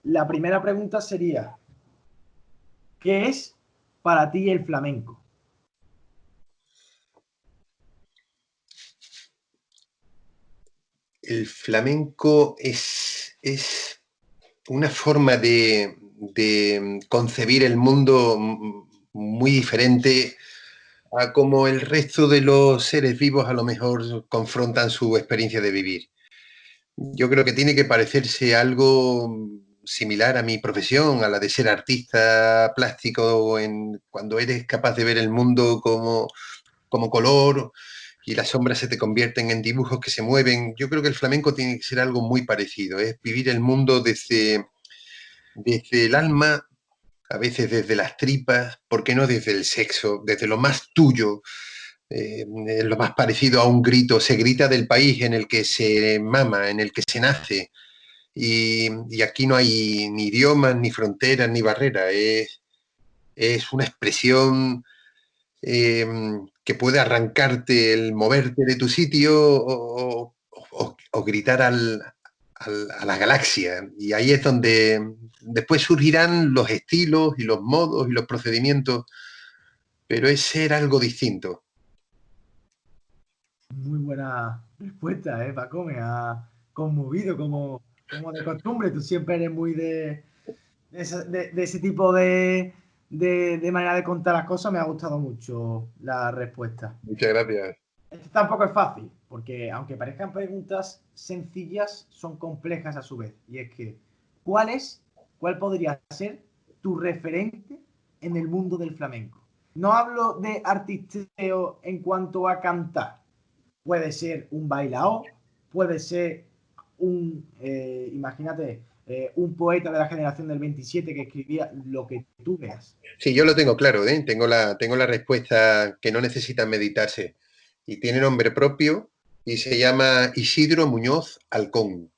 La primera pregunta sería, ¿qué es para ti el flamenco? El flamenco es una forma de concebir el mundo muy diferente a como el resto de los seres vivos a lo mejor confrontan su experiencia de vivir. Yo creo que tiene que parecerse algo similar a mi profesión, a la de ser artista plástico, cuando eres capaz de ver el mundo como color y las sombras se te convierten en dibujos que se mueven. Yo creo que el flamenco tiene que ser algo muy parecido, es vivir el mundo desde el alma, a veces desde las tripas, ¿por qué no desde el sexo, desde lo más tuyo? Lo más parecido a un grito, se grita del país en el que se mama, en el que se nace. Y aquí no hay ni idiomas, ni fronteras, ni barreras. Es una expresión eh, que puede arrancarte el moverte de tu sitio o gritar a la galaxia. Y ahí es donde después surgirán los estilos y los modos y los procedimientos, pero es ser algo distinto. Muy buena respuesta, Paco. Me ha conmovido como de costumbre. Tú siempre eres muy de ese tipo de manera de contar las cosas. Me ha gustado mucho la respuesta. Muchas gracias. Esto tampoco es fácil, porque aunque parezcan preguntas sencillas, son complejas a su vez. Y es que, ¿cuál podría ser tu referente en el mundo del flamenco? No hablo de artisteo en cuanto a cantar. Puede ser un bailao, puede ser imagínate, un poeta de la generación del 27 que escribía lo que tú veas. Sí, yo lo tengo claro, ¿eh? Tengo la respuesta que no necesita meditarse. Y tiene nombre propio y se llama Isidro Muñoz Halcón.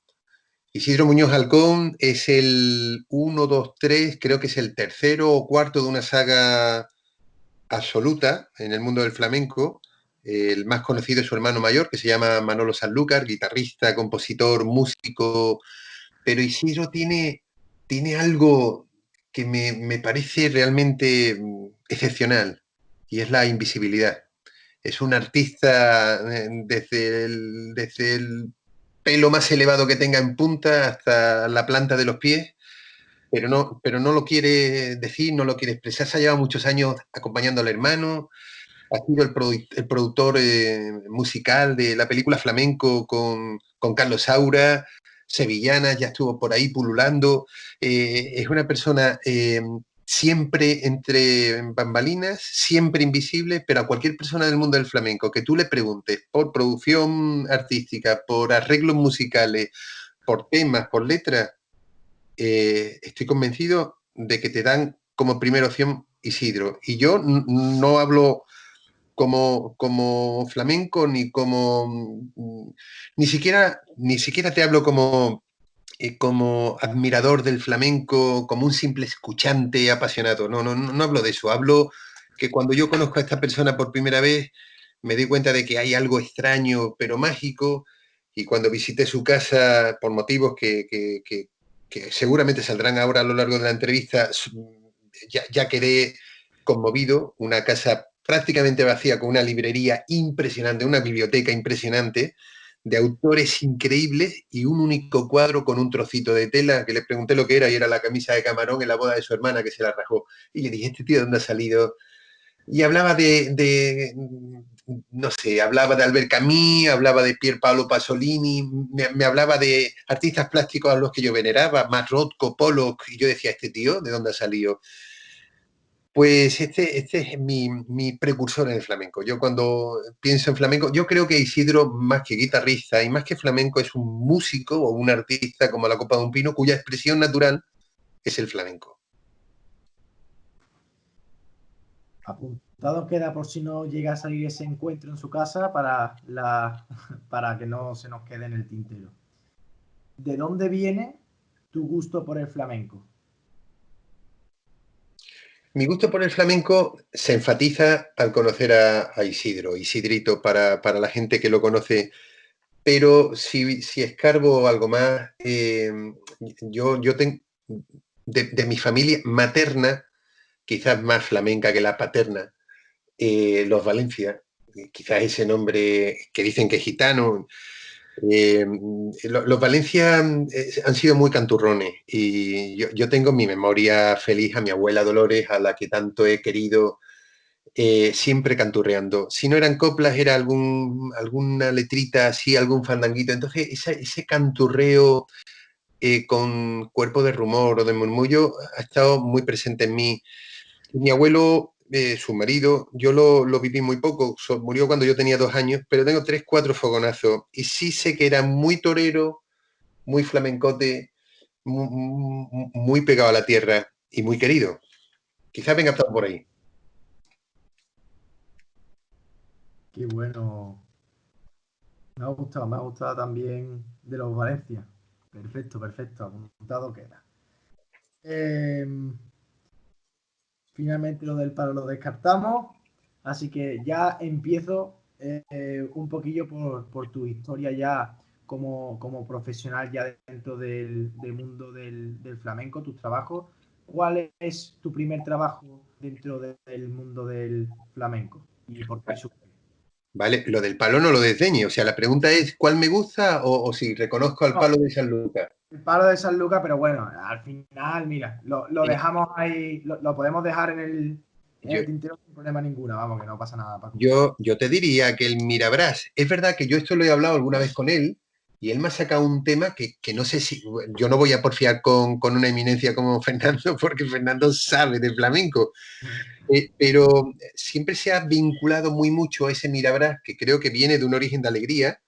Isidro Muñoz Halcón es el uno, 2, 3, creo que es el tercero o cuarto de una saga absoluta en el mundo del flamenco. El más conocido es su hermano mayor, que se llama Manolo Sanlúcar, guitarrista, compositor, músico. Pero Isidro tiene algo que me parece realmente excepcional, y es la invisibilidad. Es un artista desde el pelo más elevado que tenga en punta hasta la planta de los pies, pero no lo quiere decir, no lo quiere expresar. Se ha llevado muchos años acompañando al hermano, ha sido el productor musical de la película Flamenco con Carlos Saura, Sevillana, ya estuvo por ahí pululando. Es una persona siempre entre bambalinas, siempre invisible, pero a cualquier persona del mundo del flamenco que tú le preguntes por producción artística, por arreglos musicales, por temas, por letras, estoy convencido de que te dan como primera opción Isidro. Y yo no hablo como flamenco, ni siquiera te hablo como admirador del flamenco, como un simple escuchante apasionado. No, no, no hablo de eso. Hablo que cuando yo conozco a esta persona por primera vez, me doy cuenta de que hay algo extraño, pero mágico. Y cuando visité su casa, por motivos que seguramente saldrán ahora a lo largo de la entrevista, ya quedé conmovido. Una casa prácticamente vacía, con una librería impresionante, una biblioteca impresionante, de autores increíbles y un único cuadro con un trocito de tela que le pregunté lo que era y era la camisa de Camarón en la boda de su hermana que se la rajó. Y le dije, ¿este tío de dónde ha salido? Y hablaba no sé, hablaba de Albert Camus, hablaba de Pier Paolo Pasolini, me hablaba de artistas plásticos a los que yo veneraba, Matt Rothko, Pollock, y yo decía, ¿este tío de dónde ha salido? Pues este es mi precursor en el flamenco. Yo cuando pienso en flamenco, yo creo que Isidro, más que guitarrista y más que flamenco, es un músico o un artista como la copa de un pino, cuya expresión natural es el flamenco. Apuntado queda por si no llega a salir ese encuentro en su casa para que no se nos quede en el tintero. ¿De dónde viene tu gusto por el flamenco? Mi gusto por el flamenco se enfatiza al conocer a Isidro, Isidrito, para la gente que lo conoce. Pero si escarbo algo más, yo de mi familia materna, quizás más flamenca que la paterna, los Valencia, quizás ese nombre que dicen que es gitano. Los Valencia han sido muy canturrones y yo tengo en mi memoria feliz a mi abuela Dolores, a la que tanto he querido, siempre canturreando. Si no eran coplas, era alguna letrita así, algún fandanguito. Entonces, ese canturreo con cuerpo de rumor o de murmullo ha estado muy presente en mí. Mi abuelo, su marido, yo lo viví muy poco, murió cuando yo tenía 2 años, pero tengo 3, 4 fogonazos y sí sé que era muy torero, muy flamencote, muy pegado a la tierra y muy querido. Quizás venga todo por ahí. Qué bueno. Me ha gustado también de los Valencia. Perfecto, perfecto, apuntado queda. Eh, Finalmente lo del palo lo descartamos, así que ya empiezo un poquillo por tu historia ya como profesional ya dentro del mundo del flamenco, tus trabajos. ¿Cuál es tu primer trabajo dentro del mundo del flamenco? ¿Y por qué surge? ¿Vale? Lo del palo no lo desdeñe, o sea, la pregunta es ¿cuál me gusta o si reconozco al No, palo de San Lucas? el palo de San Lucas, pero bueno, al final, mira, lo Eh, dejamos ahí, lo podemos dejar en yo, el tintero sin problema ninguno, vamos, que no pasa nada, Paco. yo te diría que el Mirabrás, es verdad que yo esto lo he hablado alguna vez con él y él me ha sacado un tema que no sé si, yo no voy a porfiar con una eminencia como Fernando porque Fernando sabe de flamenco, pero siempre se ha vinculado muy mucho a ese Mirabrás que creo que viene de un origen de alegría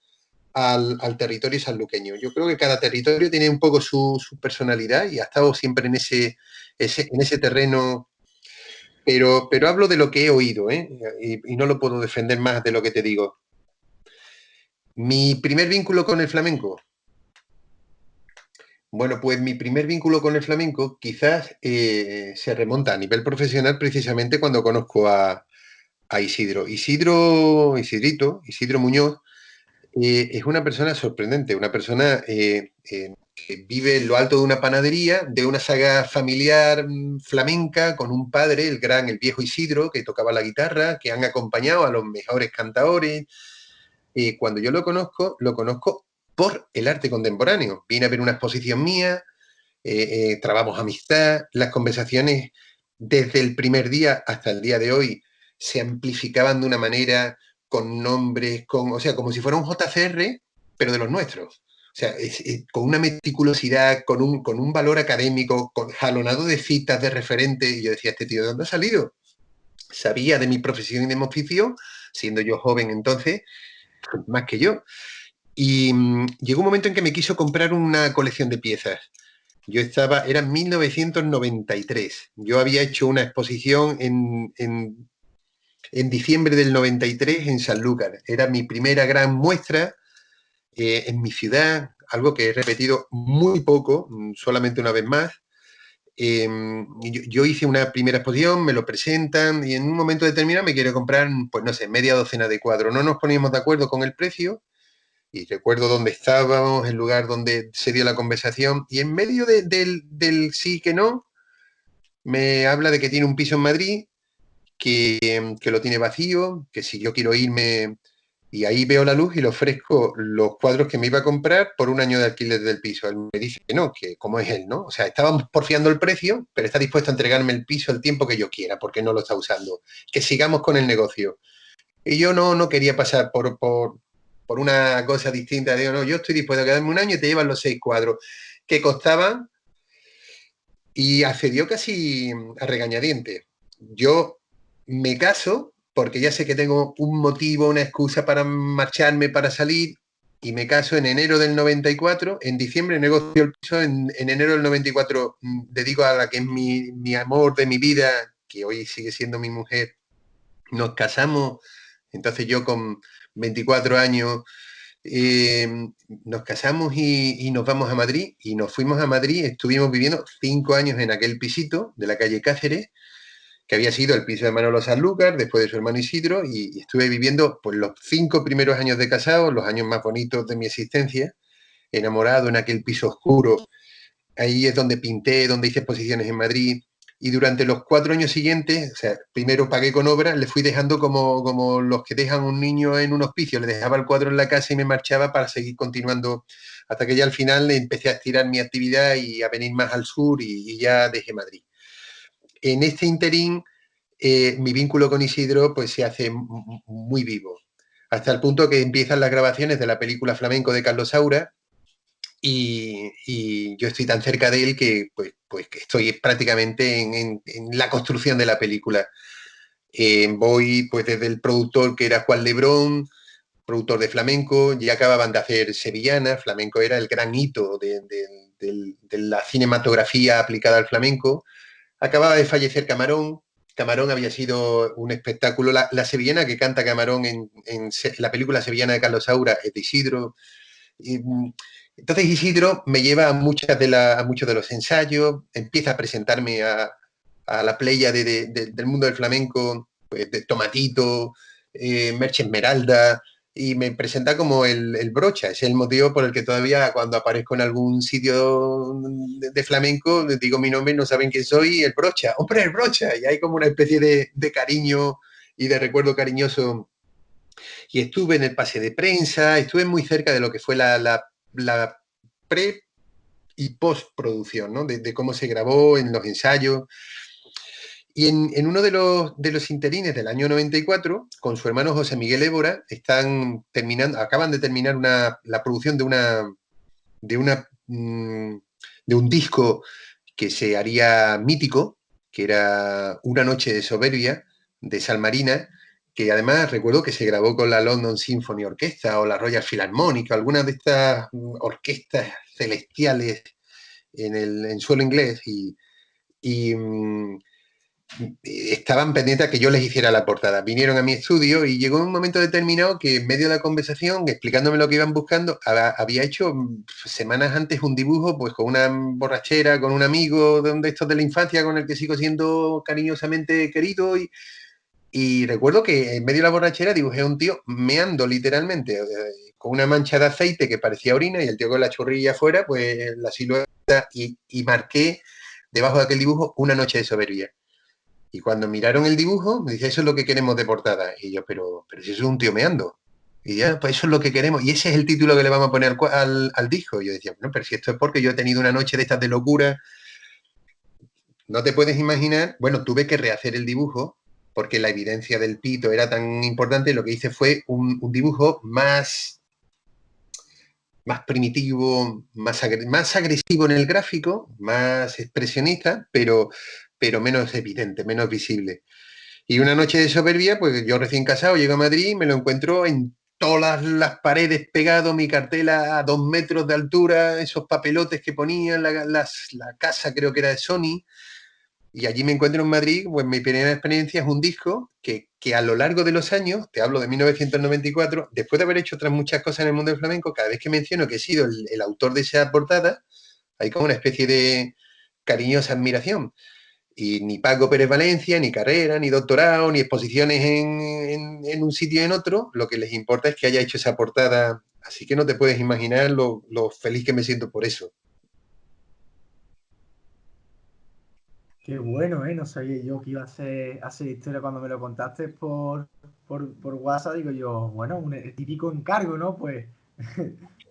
al territorio sanluqueño. Yo creo que cada territorio tiene un poco su personalidad y ha estado siempre en ese terreno, pero hablo de lo que he oído, ¿eh? Y no lo puedo defender más de lo que te digo. Mi primer vínculo con el flamenco. Bueno, pues mi primer vínculo con el flamenco quizás se remonta a nivel profesional precisamente cuando conozco a Isidro. Isidro Muñoz, es una persona sorprendente, una persona que vive en lo alto de una panadería, de una saga familiar flamenca, con un padre, el viejo Isidro, que tocaba la guitarra, que han acompañado a los mejores cantadores. Cuando yo lo conozco por el arte contemporáneo. Vine a ver una exposición mía, trabamos amistad, las conversaciones desde el primer día hasta el día de hoy se amplificaban de una manera con nombres, o sea, como si fuera un JCR, pero de los nuestros. O sea, con una meticulosidad, con un valor académico, jalonado de citas, de referentes. Y yo decía, ¿este tío de dónde ha salido? Sabía de mi profesión y de mi oficio, siendo yo joven entonces, más que yo. Y llegó un momento en que me quiso comprar una colección de piezas. Era en 1993. Yo había hecho una exposición en diciembre del 93 en Sanlúcar. Era mi primera gran muestra en mi ciudad, algo que he repetido muy poco, solamente una vez más. Yo hice una primera exposición, me lo presentan y en un momento determinado me quiere comprar, pues no sé, media docena de cuadros. No nos poníamos de acuerdo con el precio y recuerdo dónde estábamos, el lugar donde se dio la conversación y en medio del sí que no, me habla de que tiene un piso en Madrid, que lo tiene vacío, que si yo quiero irme y ahí veo la luz y le ofrezco los cuadros que me iba a comprar por un año de alquiler del piso. Él me dice que no, que como es él, ¿no? O sea, estábamos porfiando el precio, pero está dispuesto a entregarme el piso el tiempo que yo quiera, porque no lo está usando. Que sigamos con el negocio. Y yo no quería pasar por una cosa distinta. Digo, no, yo estoy dispuesto a quedarme un año y te llevan los 6 cuadros que costaban y accedió casi a regañadientes. Yo me caso porque ya sé que tengo un motivo, una excusa para marcharme, para salir, y me caso en enero del 94. En diciembre negocio el piso, en enero del 94 dedico a la que es mi amor de mi vida, que hoy sigue siendo mi mujer, nos casamos. Entonces yo con 24 años eh, nos casamos y nos vamos a Madrid y nos fuimos a Madrid, estuvimos viviendo 5 años en aquel pisito de la calle Cáceres, que había sido el piso de Manolo Sanlúcar, después de su hermano Isidro, y estuve viviendo pues, los 5 primeros años de casado, los años más bonitos de mi existencia, enamorado en aquel piso oscuro, ahí es donde pinté, donde hice exposiciones en Madrid. Y durante los 4 años siguientes, o sea, primero pagué con obra, le fui dejando como los que dejan un niño en un hospicio, le dejaba el cuadro en la casa y me marchaba para seguir continuando, hasta que ya al final empecé a estirar mi actividad y a venir más al sur y ya dejé Madrid. En este interín, mi vínculo con Isidro pues se hace muy vivo, hasta el punto que empiezan las grabaciones de la película Flamenco de Carlos Saura, y yo estoy tan cerca de él que pues que estoy prácticamente en la construcción de la película. Voy pues desde el productor que era Juan Lebrón, productor de flamenco, ya acababan de hacer Sevillana, flamenco era el gran hito de la cinematografía aplicada al flamenco. Acababa de fallecer Camarón. Camarón había sido un espectáculo. La sevillana que canta Camarón en la película sevillana de Carlos Saura es de Isidro. Y, entonces Isidro me lleva a muchos de los ensayos, empieza a presentarme a la playa del mundo del flamenco, pues, de Tomatito, Merche Esmeralda, y me presenta como el brocha. Es el motivo por el que todavía cuando aparezco en algún sitio de flamenco, digo mi nombre y no saben quién soy, el brocha. ¡Hombre, el brocha! Y hay como una especie de cariño y de recuerdo cariñoso. Y estuve en el pase de prensa, estuve muy cerca de lo que fue la pre y postproducción, ¿no? De cómo se grabó en los ensayos. Y en uno de los interines del año 94, con su hermano José Miguel Évora, acaban de terminar la producción de un disco que se haría mítico, que era Una noche de soberbia, de Salmarina, que además recuerdo que se grabó con la London Symphony Orchestra o la Royal Philharmonic, algunas de estas orquestas celestiales en suelo inglés, y estaban pendientes a que yo les hiciera la portada. Vinieron a mi estudio y llegó un momento determinado que en medio de la conversación, explicándome lo que iban buscando, había hecho semanas antes un dibujo pues con una borrachera, con un amigo de estos de la infancia con el que sigo siendo cariñosamente querido, y recuerdo que en medio de la borrachera dibujé a un tío meando literalmente, con una mancha de aceite que parecía orina y el tío con la chorrilla afuera, pues la silueta, y marqué debajo de aquel dibujo Una noche de soberbia. Y cuando miraron el dibujo, me dice, eso es lo que queremos de portada. Y yo, pero si eso es un tío meando. Y ya, pues eso es lo que queremos. Y ese es el título que le vamos a poner al disco. Y yo decía, bueno, pero si esto es porque yo he tenido una noche de estas de locura. No te puedes imaginar. Bueno, tuve que rehacer el dibujo porque la evidencia del pito era tan importante. Lo que hice fue un dibujo más primitivo, más agresivo en el gráfico, más expresionista, pero menos evidente, menos visible. Y una noche de soberbia, pues yo recién casado llego a Madrid y me lo encuentro en todas las paredes pegado, mi cartela a 2 metros de altura, esos papelotes que ponían, la casa creo que era de Sony. Y allí me encuentro en Madrid, pues mi primera experiencia es un disco que a lo largo de los años, te hablo de 1994, después de haber hecho otras muchas cosas en el mundo del flamenco, cada vez que menciono que he sido el autor de esa portada, hay como una especie de cariñosa admiración. Y ni Paco Pérez Valencia, ni carrera, ni doctorado, ni exposiciones en un sitio y en otro, lo que les importa es que haya hecho esa portada. Así que no te puedes imaginar lo feliz que me siento por eso. Qué bueno, ¿eh? No sabía yo que iba a hacer historia cuando me lo contaste por WhatsApp. Digo yo, bueno, el típico encargo, ¿no? Pues,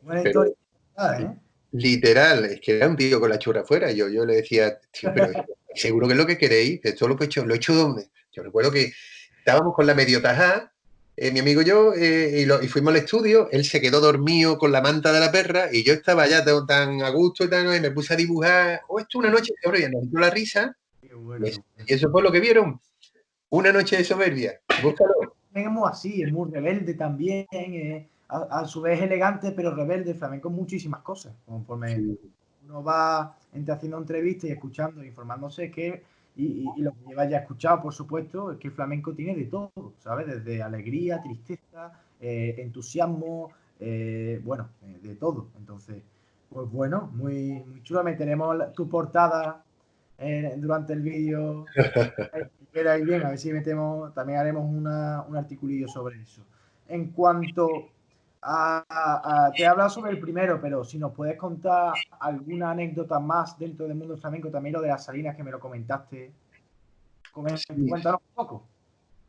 buena historia. Pero ¿Eh? literal, es que era un tío con la churra afuera. Yo le decía, tío, pero seguro que es lo que queréis, esto lo he hecho donde. Yo recuerdo que estábamos con la medio tajá, mi amigo y yo, y fuimos al estudio, él se quedó dormido con la manta de la perra y yo estaba ya tan a gusto y me puse a dibujar, esto una noche de soberbia, nos dio la risa, Qué y bueno, qué eso, bueno. y eso fue lo que vieron, una noche de soberbia, búscalo. Es muy así, es muy rebelde también, a su vez elegante, pero rebelde. El flamenco es muchísimas cosas. Conforme Sí, uno va entre haciendo entrevistas y escuchando, informándose, y lo que lleva ya escuchado, por supuesto, es que el flamenco tiene de todo, ¿sabes? Desde alegría, tristeza, entusiasmo, bueno, de todo. Entonces, pues bueno, muy chulo. Meteremos tu portada durante el vídeo. Queda ahí bien, a ver si metemos, también haremos un articulillo sobre eso. En cuanto Te he hablado sobre el primero, pero si nos puedes contar alguna anécdota más dentro del mundo del flamenco, también lo de las Salinas que me lo comentaste. Sí. Cuéntanos un poco.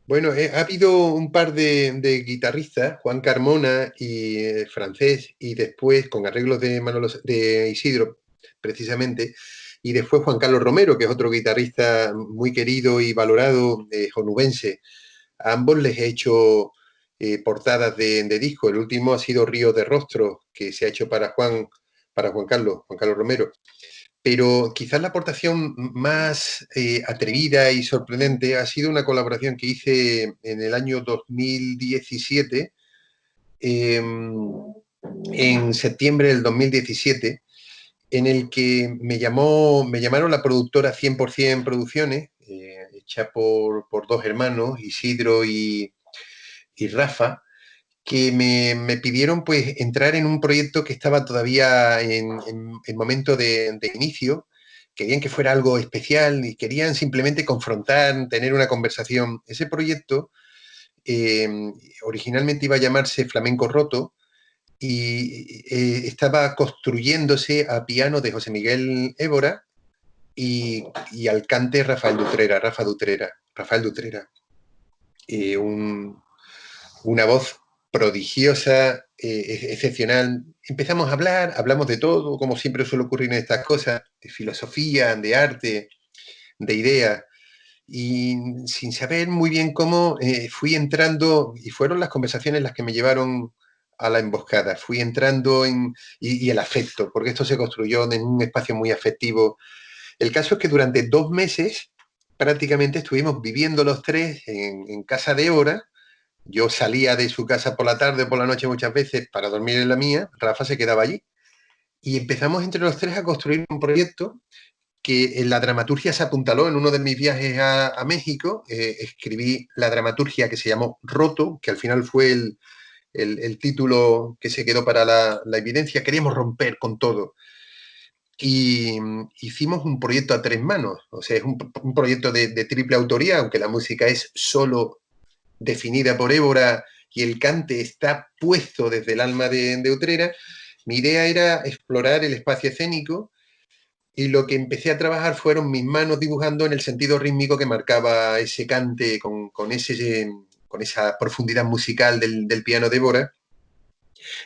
Bueno, ha habido un par de guitarristas, Juan Carmona y francés, y después con arreglos de de Isidro, precisamente, y después Juan Carlos Romero, que es otro guitarrista muy querido y valorado, onubense. A ambos les he hecho portadas de disco. El último ha sido Río de Rostro, que se ha hecho para Juan Carlos Romero. Pero quizás la aportación más atrevida y sorprendente ha sido una colaboración que hice en el año 2017, en septiembre del 2017, en el que me llamaron la productora 100% Producciones, hecha por dos hermanos, Isidro y Rafa, que me pidieron pues entrar en un proyecto que estaba todavía en momento de inicio. Querían que fuera algo especial y querían simplemente confrontar, tener una conversación. Ese proyecto eh, originalmente iba a llamarse Flamenco Roto y estaba construyéndose a piano de José Miguel Évora y al cante Rafael Dutrera, una voz prodigiosa, excepcional. Empezamos a hablar, hablamos de todo, como siempre suele ocurrir en estas cosas, de filosofía, de arte, de ideas. Y sin saber muy bien cómo, fui entrando, y fueron las conversaciones las que me llevaron a la emboscada. Fui entrando y el afecto, porque esto se construyó en un espacio muy afectivo. El caso es que durante 2 meses prácticamente estuvimos viviendo los tres en casa de Hora. Yo salía de su casa por la tarde o por la noche muchas veces para dormir en la mía, Rafa se quedaba allí. Y empezamos entre los tres a construir un proyecto que en la dramaturgia se apuntaló en uno de mis viajes a México. Escribí la dramaturgia que se llamó Roto, que al final fue el título que se quedó para la evidencia. Queríamos romper con todo. Y hicimos un proyecto a tres manos, o sea, es un proyecto de triple autoría, aunque la música es solo definida por Évora y el cante está puesto desde el alma de Utrera. Mi idea era explorar el espacio escénico y lo que empecé a trabajar fueron mis manos dibujando en el sentido rítmico que marcaba ese cante con esa profundidad musical del piano de Évora.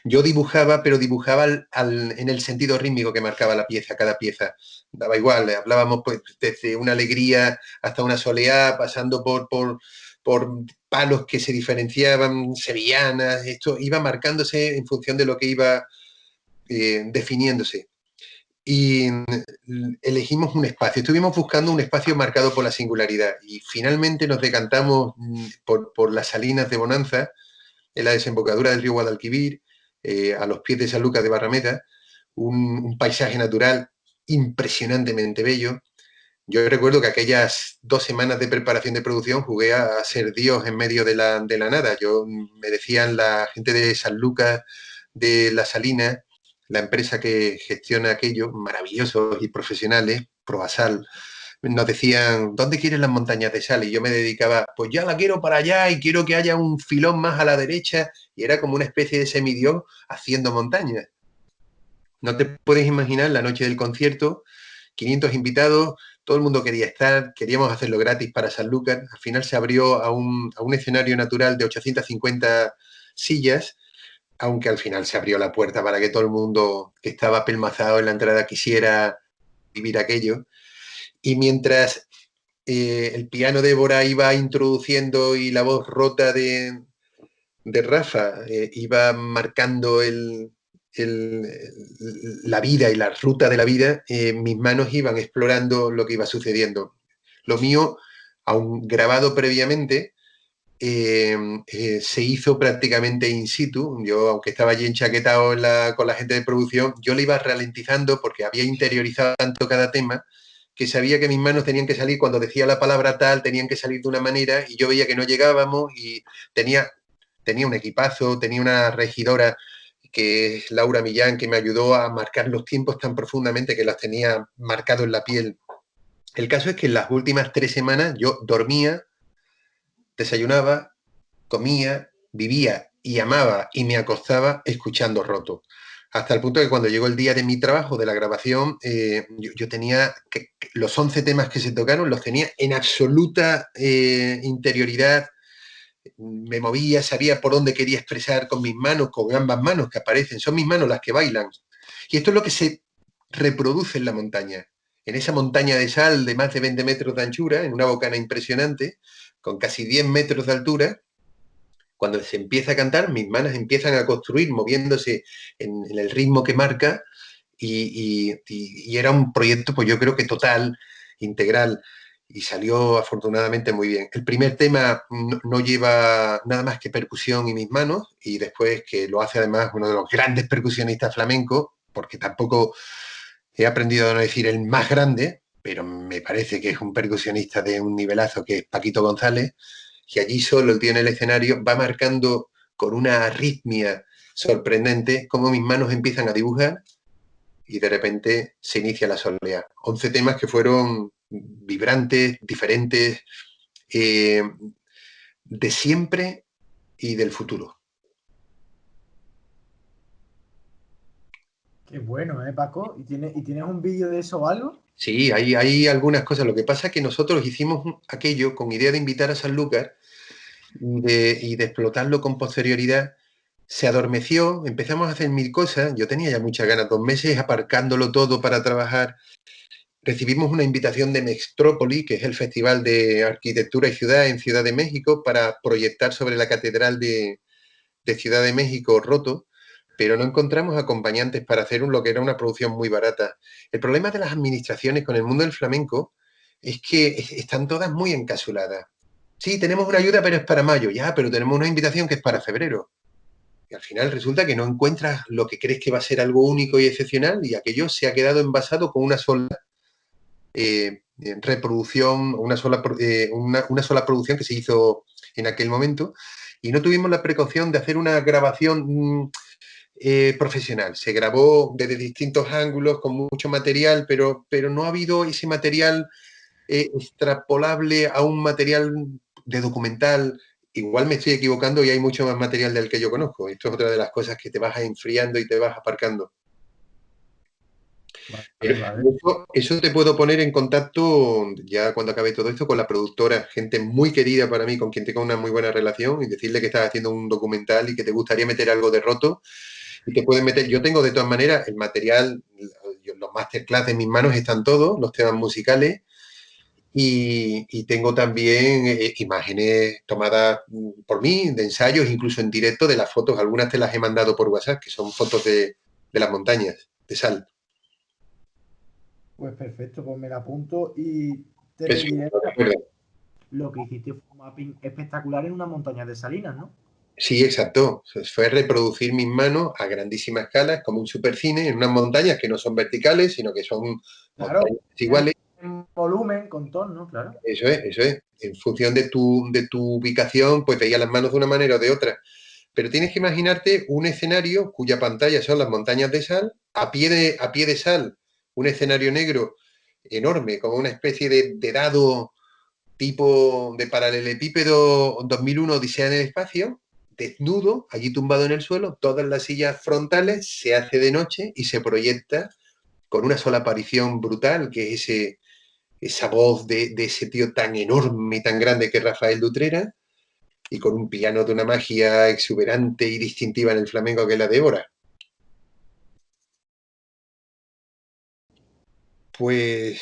Yo dibujaba, pero dibujaba en el sentido rítmico que marcaba la pieza, cada pieza. Daba igual, hablábamos pues desde una alegría hasta una soleá, pasando por palos que se diferenciaban, sevillanas, esto iba marcándose en función de lo que iba definiéndose. Y elegimos un espacio, estuvimos buscando un espacio marcado por la singularidad y finalmente nos decantamos por las salinas de Bonanza, en la desembocadura del río Guadalquivir, a los pies de San Lucas de Barrameda, un paisaje natural impresionantemente bello. Yo recuerdo que aquellas 2 semanas de preparación de producción jugué a ser Dios en medio de la nada. Me decían la gente de San Lucas, de La Salina, la empresa que gestiona aquello, maravillosos y profesionales, Provasal, nos decían, ¿dónde quieres las montañas de sal? Y yo me dedicaba, pues ya la quiero para allá y quiero que haya un filón más a la derecha. Y era como una especie de semidios haciendo montañas. No te puedes imaginar la noche del concierto, 500 invitados, todo el mundo quería estar, queríamos hacerlo gratis para San Lucas. Al final se abrió a un escenario natural de 850 sillas, aunque al final se abrió la puerta para que todo el mundo que estaba apelmazado en la entrada quisiera vivir aquello. Y mientras el piano de Évora iba introduciendo y la voz rota de Rafa iba marcando el, la vida y la ruta de la vida, mis manos iban explorando lo que iba sucediendo. Lo mío, aún grabado previamente, se hizo prácticamente in situ. Yo, aunque estaba allí enchaquetado con la gente de producción, yo le iba ralentizando porque había interiorizado tanto cada tema que sabía que mis manos tenían que salir, cuando decía la palabra tal, tenían que salir de una manera y yo veía que no llegábamos y tenía un equipazo, tenía una regidora que es Laura Millán, que me ayudó a marcar los tiempos tan profundamente que las tenía marcado en la piel. El caso es que en las últimas 3 semanas yo dormía, desayunaba, comía, vivía y amaba y me acostaba escuchando Roto. Hasta el punto que cuando llegó el día de mi trabajo, de la grabación, yo tenía que los 11 temas que se tocaron, los tenía en absoluta interioridad. Me movía, sabía por dónde quería expresar con mis manos, con ambas manos que aparecen. Son mis manos las que bailan. Y esto es lo que se reproduce en la montaña. En esa montaña de sal de más de 20 metros de anchura, en una bocana impresionante, con casi 10 metros de altura, cuando se empieza a cantar, mis manos empiezan a construir, moviéndose en el ritmo que marca, y era un proyecto, pues yo creo que total, integral, y salió afortunadamente muy bien. El primer tema no lleva nada más que percusión y mis manos, y después que lo hace además uno de los grandes percusionistas flamencos, porque tampoco he aprendido a no decir el más grande, pero me parece que es un percusionista de un nivelazo, que es Paquito González, que allí solo el tío en el escenario va marcando con una arritmia sorprendente cómo mis manos empiezan a dibujar y de repente se inicia la soleá. 11 temas que fueron vibrantes, diferentes, eh, de siempre y del futuro. Qué bueno, Paco? ¿Y tienes un vídeo de eso o algo? Sí, hay algunas cosas. Lo que pasa es que nosotros hicimos aquello con idea de invitar a Sanlúcar y de explotarlo con posterioridad. Se adormeció, empezamos a hacer mil cosas. Yo tenía ya muchas ganas, 2 meses aparcándolo todo para trabajar. Recibimos una invitación de Mextrópoli, que es el Festival de Arquitectura y Ciudad en Ciudad de México, para proyectar sobre la Catedral de Ciudad de México Roto, pero no encontramos acompañantes para hacer lo que era una producción muy barata. El problema de las administraciones con el mundo del flamenco es que están todas muy encapsuladas. Sí, tenemos una ayuda, pero es para mayo. Ya, pero tenemos una invitación que es para febrero. Y al final resulta que no encuentras lo que crees que va a ser algo único y excepcional, y aquello se ha quedado envasado con una sola reproducción, una sola producción que se hizo en aquel momento, y no tuvimos la precaución de hacer una grabación profesional. Se grabó desde distintos ángulos, con mucho material, pero no ha habido ese material extrapolable a un material de documental. Igual me estoy equivocando y hay mucho más material del que yo conozco. Esto es otra de las cosas que te vas enfriando y te vas aparcando. Vale, vale. Eso te puedo poner en contacto, ya cuando acabe todo esto, con la productora, gente muy querida para mí, con quien tengo una muy buena relación, y decirle que estás haciendo un documental y que te gustaría meter algo de Roto, y te pueden meter. Yo tengo de todas maneras el material, los masterclass en mis manos están todos, los temas musicales, y tengo también imágenes tomadas por mí, de ensayos, incluso en directo, de las fotos. Algunas te las he mandado por WhatsApp, que son fotos de las montañas de sal. Pues perfecto, pues me la apunto y te Eso, pediré recuerda. lo que hiciste fue un mapping espectacular en una montaña de Salinas, ¿no? Sí, exacto. Fue reproducir mis manos a grandísima escala, es como un supercine, en unas montañas que no son verticales, sino que son Claro, montañas iguales. en volumen, con tono, claro. Eso es, eso es. En función de tu ubicación, pues veía las manos de una manera o de otra. Pero tienes que imaginarte un escenario cuya pantalla son las montañas de sal, a pie de sal, un escenario negro enorme, como una especie de dado tipo de paralelepípedo 2001 Odisea en el espacio, desnudo, allí tumbado en el suelo, todas las sillas frontales, se hace de noche y se proyecta con una sola aparición brutal, que es esa voz de ese tío tan enorme y tan grande que es Rafael Dutrera, y con un piano de una magia exuberante y distintiva en el flamenco que es la de Évora. Pues,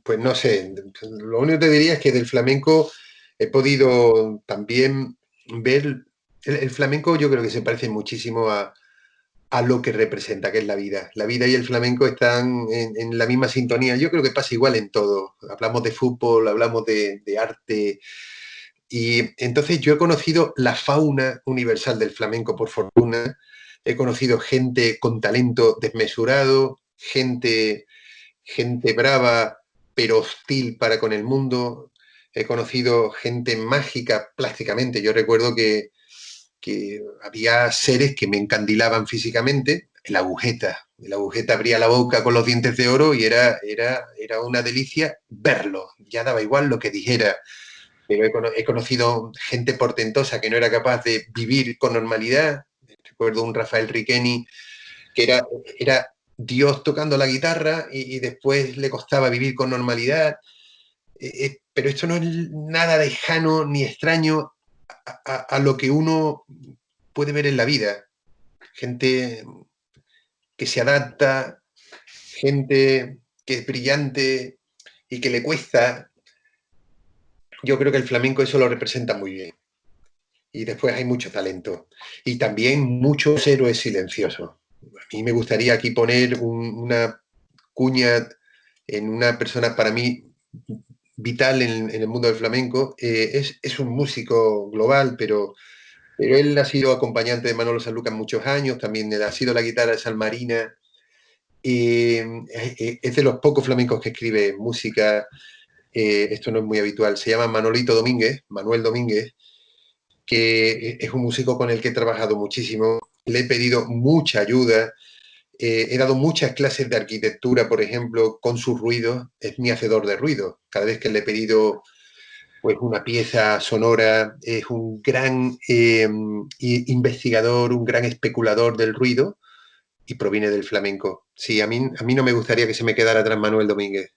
pues no sé, lo único que te diría es que del flamenco he podido también ver, el flamenco yo creo que se parece muchísimo a lo que representa, que es la vida. La vida y el flamenco están en la misma sintonía. Yo creo que pasa igual en todo. Hablamos de fútbol, hablamos de arte. Y entonces yo he conocido la fauna universal del flamenco, por fortuna. He conocido gente con talento desmesurado, gente brava pero hostil para con el mundo. He conocido gente mágica plásticamente. Yo recuerdo que había seres que me encandilaban físicamente. El agujeta abría la boca con los dientes de oro y era una delicia verlo. Ya daba igual lo que dijera. pero he conocido gente portentosa que no era capaz de vivir con normalidad. Recuerdo un Rafael Riqueni que era Dios tocando la guitarra y después le costaba vivir con normalidad. Pero esto no es nada lejano ni extraño a lo que uno puede ver en la vida. Gente que se adapta, gente que es brillante y que le cuesta. Yo creo que el flamenco eso lo representa muy bien. Y después hay mucho talento. Y también muchos héroes silenciosos. A mí me gustaría aquí poner una cuña en una persona para mí vital en el mundo del flamenco. Es un músico global, pero él ha sido acompañante de Manolo Sanlúcar muchos años, también ha sido la guitarra de Salmarina. Es de los pocos flamencos que escribe música. Esto no es muy habitual. Se llama Manolito Domínguez, Manuel Domínguez, que es un músico con el que he trabajado muchísimo. Le he pedido mucha ayuda. He dado muchas clases de arquitectura, por ejemplo, con sus ruidos. Es mi hacedor de ruidos. Cada vez que le he pedido pues, una pieza sonora, es un gran investigador, un gran especulador del ruido y proviene del flamenco. Sí, a mí no me gustaría que se me quedara atrás Manuel Domínguez.